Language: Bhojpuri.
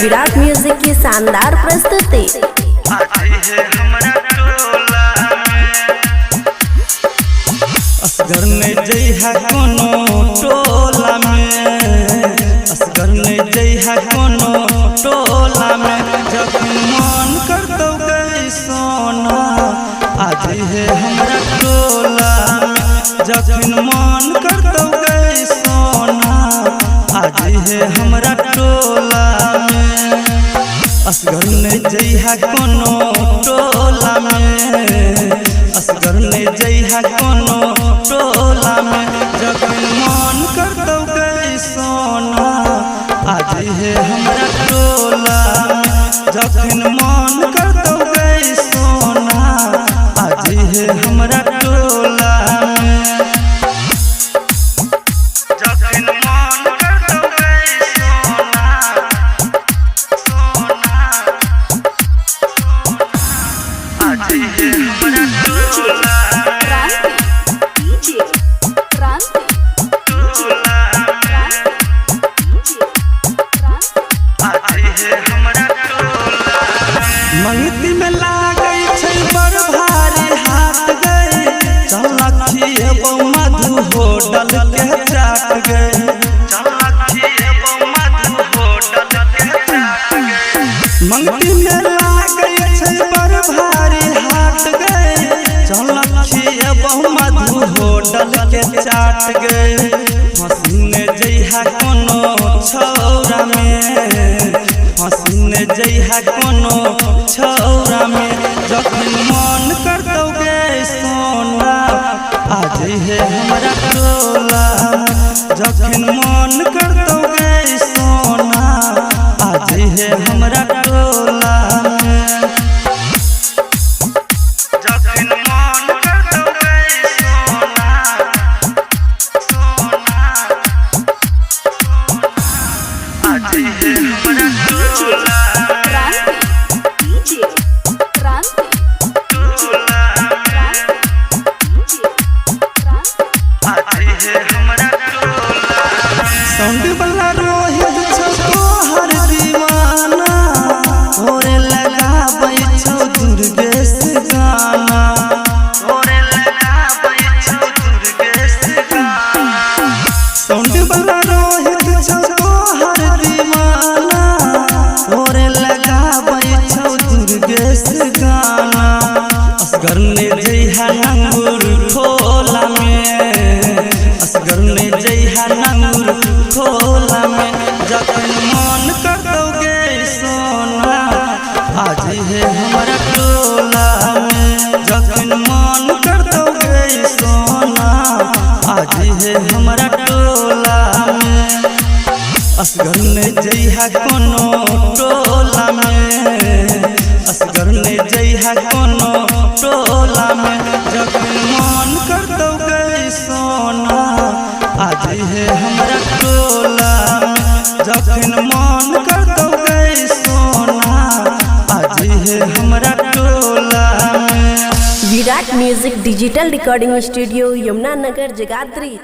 विराट म्यूजिक की शानदार प्रस्तुति। असगर नहीं जइहा कोनो टोला में, असगर नहीं जइहा कोनो टोला में। जखन मन करतौ गई सोना आज है हमरा टोला में, जखन मन करतौ गई सोना आज है हमरा टोला में। असगर नहीं जइहा कोनो टोला में, असगर नहीं जइहा कोनो टोला में। जखन मन करतौ गई सोना आज है हमरा टोला में, जखन मन करतौ गई सोना आज है हमरा टोला में। जखन मन करतौ गई सोना, सोना आज है हमरा टोला। मंगती में लागै छै बड़ भारी हाथ गए, चलखी एबो मधु होटल के चाट गए, चलखी एबो मधु होटल के चाट गए। मंगती में लागै छै बड़ भारी हाथ गए, चलखी एबो मधु होटल के चाट गए। हसीने जइहा कोनो छौरा में, हसीने जइहा कोनो छौरा में। जखन मन करतौ गई सोना आज है हमरा टोला में, जखन मन करतौ गई सोना आज है हमरा टोला में। जखन मन करतौ गई सोना, सोना आज है हमरा टोला। साउंड वाला रोहित छौ तोहर दीवाना, तोरे लगाबै छौ दुर्गेश गाना, तोरे लगाबै छौ दुर्गेश गाना। साउंड वाला रोहित छौ तोहर दीवाना, तोरे लगाबै छौ दुर्गेश गाना। असगर ने जइहा नंगुर खोला में, असगर ने जइहा नंगुर खोला में। जखन मन करतौ गई सोना आज है हमरा टोला में, जखन मन करतौ गई सोना आज है हमरा टोला में। असगर ने जइहा कोनो टोला में, असगर ने जइहा कोनो टोला में। जखन मन करतौ गई सोना आज है हमरा टोला में, जखन मन करतौ गई सोना आज है हमरा टोला में। Virat music digital recording studio, Yamuna Nagar, Jagadhri.